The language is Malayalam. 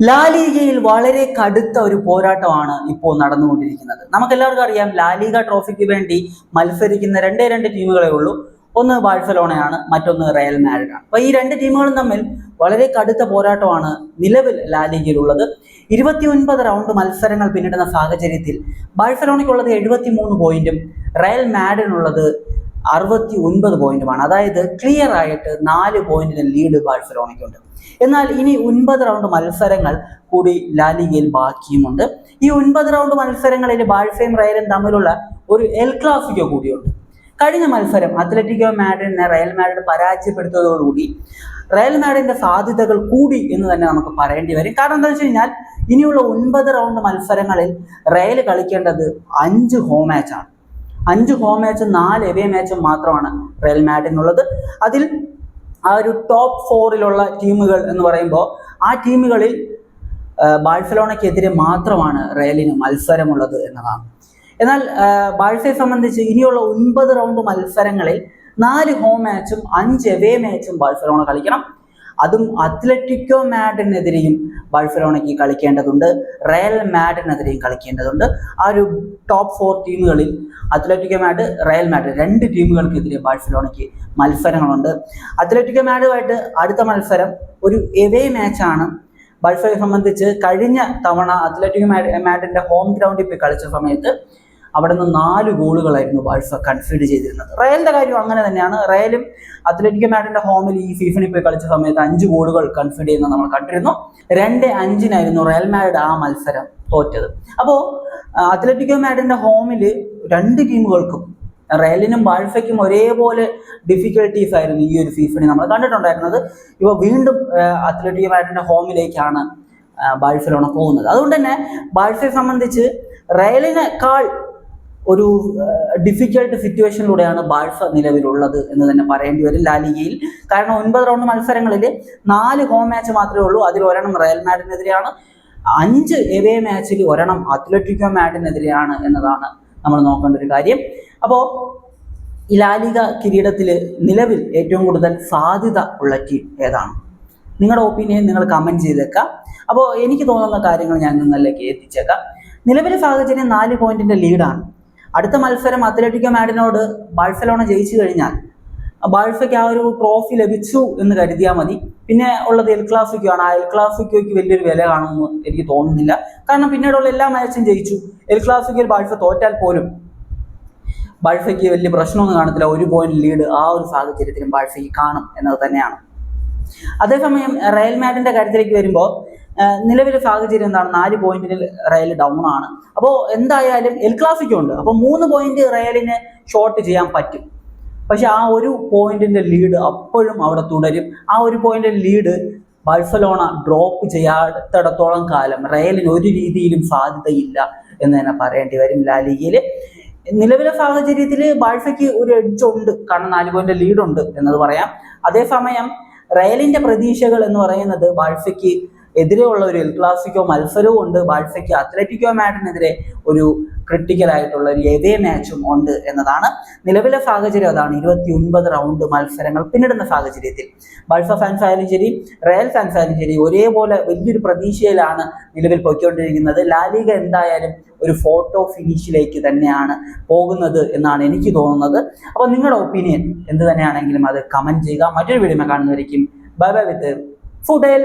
ലാലീഗയിൽ വളരെ കടുത്ത ഒരു പോരാട്ടമാണ് ഇപ്പോൾ നടന്നുകൊണ്ടിരിക്കുന്നത്. നമുക്കെല്ലാവർക്കും അറിയാം, ലാലീഗ ട്രോഫിക്ക് വേണ്ടി മത്സരിക്കുന്ന രണ്ട് ടീമുകളേ ഉള്ളൂ. ഒന്ന് ബാഴ്സലോണയാണ്, മറ്റൊന്ന് റയൽ മാഡ്രിഡാണ്. അപ്പോൾ ഈ രണ്ട് ടീമുകളും തമ്മിൽ വളരെ കടുത്ത പോരാട്ടമാണ് നിലവിൽ ലാലീഗയിലുള്ളത്. 29 റൗണ്ട് മത്സരങ്ങൾ പിന്നിടുന്ന സാഹചര്യത്തിൽ ബാഴ്സലോണയ്ക്കുള്ളത് 73 പോയിന്റും റയൽ മാഡ്രിഡിനുള്ളത് 69 പോയിന്റുമാണ്. അതായത് ക്ലിയർ ആയിട്ട് 4 പോയിന്റിന് ലീഡ് ബാഴ്സലോണയ്ക്കുണ്ട്. എന്നാൽ ഇനി 9 റൗണ്ട് മത്സരങ്ങൾ കൂടി ലാലിഗയിൽ ബാക്കിയുമുണ്ട്. ഈ 9 റൗണ്ട് മത്സരങ്ങളിൽ ബാഴ്സയും റയലും തമ്മിലുള്ള ഒരു എൽ ക്ലാസിക്കോ കൂടിയുണ്ട്. കഴിഞ്ഞ മത്സരം അത്ലറ്റിക്കോ മാഡ്രിഡിനെ റയൽ മാഡ്രിഡ് പരാജയപ്പെടുത്തിയതോടുകൂടി റയൽ മാഡ്രിഡിന്റെ സാധ്യതകൾ കൂടി എന്ന് തന്നെ നമുക്ക് പറയേണ്ടി വരും. കാരണം എന്താ വെച്ച് കഴിഞ്ഞാൽ, ഇനിയുള്ള 9 റൗണ്ട് മത്സരങ്ങളിൽ റയൽ കളിക്കേണ്ടത് 5 ഹോം മാച്ചാണ്. 5 ഹോം മാച്ചും 4 എവേ മാച്ചും മാത്രമാണ് റയൽ മാഡ്രിഡിനുള്ളത്. അതിൽ ആ ഒരു ടോപ്പ് 4-ലുള്ള ടീമുകൾ എന്ന് പറയുമ്പോൾ ആ ടീമുകളിൽ ബാഴ്സലോണയ്ക്കെതിരെ മാത്രമാണ് റയലിന് മത്സരമുള്ളത് എന്നതാണ്. എന്നാൽ ബാഴ്സയെ സംബന്ധിച്ച് ഇനിയുള്ള 9 റൗണ്ട് മത്സരങ്ങളിൽ 4 ഹോം മാച്ചും 5 എവേ മാച്ചും ബാഴ്സലോണ കളിക്കണം. അതും അത്ലറ്റിക്കോ മാഡ്രിഡിനെതിരെയും ബാഴ്സലോണയ്ക്ക് കളിക്കേണ്ടതുണ്ട്, റയൽ മാഡ്രിഡിനെതിരെയും കളിക്കേണ്ടതുണ്ട്. ആ ഒരു ടോപ്പ് 4 ടീമുകളിൽ അത്ലറ്റിക്കോ മാഡ്രിഡ്, റയൽ മാഡ്രിഡ് 2 ടീമുകൾക്കെതിരെ ബാഴ്സലോണയ്ക്ക് മത്സരങ്ങളുണ്ട്. അത്ലറ്റിക്കോ മാഡ്രിഡുമായിട്ട് അടുത്ത മത്സരം ഒരു എവേ മാച്ചാണ്. ബാഴ്സയെ സംബന്ധിച്ച് കഴിഞ്ഞ തവണ അത്ലറ്റിക്കോ മാഡ്രിഡിന്റെ ഹോം ഗ്രൗണ്ടിൽ പോയി കളിച്ച സമയത്ത് അവിടെ നിന്ന് 4 ഗോളുകളായിരുന്നു ബാഴ്സ കൺസീഡ് ചെയ്തിരുന്നത്. റയലിന്റെ കാര്യം അങ്ങനെ തന്നെയാണ്. റയലും അത്ലറ്റിക്കോ മാഡ്രിഡിന്റെ ഹോമിൽ ഈ സീസണിൽ പോയി കളിച്ച സമയത്ത് 5 ഗോളുകൾ കൺസീഡ് ചെയ്യുന്നത് നമ്മൾ കണ്ടിരുന്നു. 2-5 ആ റയൽ മാഡ്രിഡ് ആ മത്സരം തോറ്റത്. അപ്പോൾ അത്ലറ്റിക്കോ മാഡ്രിഡിന്റെ ഹോമിൽ 2 ടീമുകൾക്കും, റയലിനും ബാഴ്സയ്ക്കും ഒരേപോലെ ഡിഫിക്കൽട്ടീസ് ആയിരുന്നു ഈ ഒരു സീസണിൽ നമ്മൾ കണ്ടിട്ടുണ്ടായിരുന്നത്. ഇപ്പോൾ വീണ്ടും അത്ലറ്റിക്കോ മാഡ്രിഡിന്റെ ഹോമിലേക്കാണ് ബാഴ്സലോണ പോകുന്നത്. അതുകൊണ്ട് തന്നെ ബാഴ്സയെ സംബന്ധിച്ച് റയലിനേക്കാൾ ഒരു ഡിഫിക്കൽട്ട് സിറ്റുവേഷനിലൂടെയാണ് ബാഴ്സ നിലവിലുള്ളത് എന്ന് തന്നെ പറയേണ്ടി വരും ലാലിഗയിൽ. കാരണം 9 റൗണ്ട് മത്സരങ്ങളിൽ 4 ഹോം മാച്ച് മാത്രമേ ഉള്ളൂ. അതിൽ 1 റയൽ മാഡ്രിഡിനെതിരെയാണ്, 5 എവേ മാച്ചിൽ 1 അത്ലറ്റിക്കോ മാഡ്രിഡിനെതിരെയാണ് എന്നതാണ് നമ്മൾ നോക്കേണ്ട ഒരു കാര്യം. അപ്പോൾ ഈ ലാലിഗ കിരീടത്തിൽ നിലവിൽ ഏറ്റവും കൂടുതൽ സാധ്യത ഉള്ള ടീം ഏതാണ്? നിങ്ങളുടെ ഒപ്പീനിയൻ നിങ്ങൾ കമൻറ്റ് ചെയ്തേക്കാം. അപ്പോൾ എനിക്ക് തോന്നുന്ന കാര്യങ്ങൾ ഞാൻ നിങ്ങളിലേക്ക് എത്തിച്ചേക്കാം. നിലവിലെ സാഹചര്യം 4 പോയിന്റിന്റെ ലീഡാണ്. അടുത്ത മത്സരം അത്ലറ്റിക്കോ മാഡ്രിഡിനോട് ബാഴ്സലോണ ജയിച്ചു കഴിഞ്ഞാൽ ബാഴ്സയ്ക്ക് ആ ഒരു ട്രോഫി ലഭിച്ചു എന്ന് കരുതിയാൽ മതി. പിന്നെ ഉള്ളത് എൽ ക്ലാസിക്കോ ആണ്. ആ എൽ ക്ലാസിക്കോയ്ക്ക് വലിയൊരു വില കാണുമെന്ന് എനിക്ക് തോന്നുന്നില്ല. കാരണം പിന്നീടുള്ള എല്ലാ മാച്ചും ജയിച്ചു. എൽ ക്ലാസിക്കോയിൽ ബാഴ്സ തോറ്റാൽ പോലും ബാഴ്സയ്ക്ക് വലിയ പ്രശ്നമൊന്നും കാണത്തില്ല. 1 പോയിന്റ് ലീഡ് ആ ഒരു സാഹചര്യത്തിലും ബാഴ്സയ്ക്ക് കാണും എന്നത് തന്നെയാണ്. അതേസമയം റയൽ മാഡ്രിഡിന്റെ കാര്യത്തിലേക്ക് വരുമ്പോൾ നിലവിലെ സാഹചര്യം എന്താണ്? 4 പോയിന്റിൽ റയൽ ഡൗൺ ആണ്. അപ്പോൾ എന്തായാലും എൽ ക്ലാസിക്കോ ഉണ്ട്. അപ്പോൾ 3 പോയിന്റ് റയലിന് ഷോർട്ട് ചെയ്യാൻ പറ്റും. പക്ഷെ ആ 1 പോയിന്റിന്റെ ലീഡ് അപ്പോഴും അവിടെ തുടരും. ആ 1 പോയിന്റിന്റെ ലീഡ് ബാഴ്സലോണ ഡ്രോപ്പ് ചെയ്യാത്തിടത്തോളം കാലം റയലിന് ഒരു രീതിയിലും സാധ്യതയില്ല എന്ന് തന്നെ പറയേണ്ടി വരും ലാലിഗയിൽ. നിലവിലെ സാഹചര്യത്തിൽ ബാഴ്സയ്ക്ക് ഒരു എഡ്ജ് ഉണ്ട്, കാരണം 4 പോയിന്റ് ലീഡ് ഉണ്ട് എന്നത് പറയാം. അതേസമയം റയലിന്റെ പ്രതീക്ഷകൾ എന്ന് പറയുന്നത് ബാഴ്സയ്ക്ക് എതിരെയുള്ള ഒരു എൽ ക്ലാസിക്കോ മത്സരവും ഉണ്ട്. ബാഴ്സയ്ക്ക് അത്ലറ്റിക്കോ മാഡ്രിഡിനെതിരെ ഒരു ക്രിട്ടിക്കലായിട്ടുള്ള ഒരു എവേ മാച്ചും ഉണ്ട് എന്നതാണ്. നിലവിലെ സാഹചര്യം അതാണ്. 29 റൗണ്ട് മത്സരങ്ങൾ പിന്നിടുന്ന സാഹചര്യത്തിൽ ബാഴ്സ ഫാൻസ് ആയാലും ശരി, റയൽ ഫാൻസ് ആയാലും ശരി, ഒരേപോലെ വലിയൊരു പ്രതീക്ഷയിലാണ് നിലവിൽ പോയിക്കൊണ്ടിരിക്കുന്നത്. ലാലിഗ എന്തായാലും ഒരു ഫോട്ടോ ഫിനിഷിലേക്ക് തന്നെയാണ് പോകുന്നത് എന്നാണ് എനിക്ക് തോന്നുന്നത്. അപ്പോൾ നിങ്ങളുടെ ഒപ്പീനിയൻ എന്ത് തന്നെയാണെങ്കിലും അത് കമൻറ്റ് ചെയ്യുക. മറ്റൊരു വീഡിയോ കാണുന്നവരേക്കും ബൈ ബൈ വിത്ത് ഫുഡേൽ.